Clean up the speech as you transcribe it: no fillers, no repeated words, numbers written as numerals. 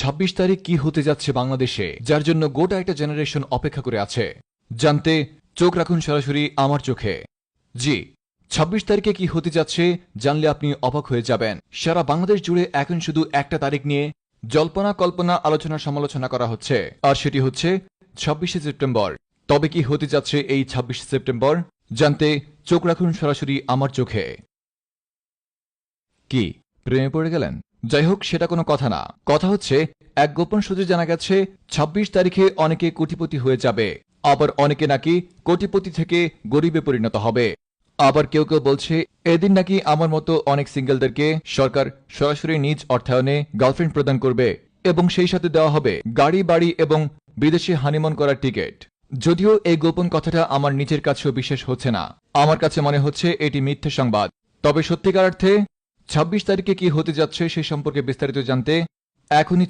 26 তারিখ কি হতে যাচ্ছে বাংলাদেশে, যার জন্য গোটা একটা জেনারেশন অপেক্ষা করে আছে। জানতে চোখ রাখুন সরাসরি আমার চোখে। জি, 26 তারিখে কি হতে যাচ্ছে জানলে আপনি অবাক হয়ে যাবেন। সারা বাংলাদেশ জুড়ে এখন শুধু একটা তারিখ নিয়ে জল্পনা কল্পনা আলোচনা সমালোচনা করা হচ্ছে, আর সেটি হচ্ছে 26শে সেপ্টেম্বর। তবে কি হতে যাচ্ছে এই 26শে সেপ্টেম্বর জানতে চোখ রাখুন সরাসরি আমার চোখে। কি প্রেমে পড়ে গেলেন? যাই হোক, সেটা কোনো কথা না। কথা হচ্ছে, এক গোপন সূত্রে জানা গেছে 26 তারিখে অনেকে কোটিপতি হয়ে যাবে, আবার অনেকে নাকি কোটিপতি থেকে গরিবে পরিণত হবে। আবার কেউ কেউ বলছে এদিন নাকি আমার মতো অনেক সিঙ্গেলদেরকে সরকার সরাসরি নিজ অর্থায়নে গার্লফ্রেন্ড প্রদান করবে, এবং সেই সাথে দেওয়া হবে গাড়ি বাড়ি এবং বিদেশে হানিমুন করার টিকিট। যদিও এই গোপন কথাটা আমার নিজের কাছেও বিশ্বাস হচ্ছে না। আমার কাছে মনে হচ্ছে এটি মিথ্যে সংবাদ। তবে সত্যিকার অর্থে 26 তারিখে কি হতে যাচ্ছে সে সম্পর্কে বিস্তারিত জানতে এখনই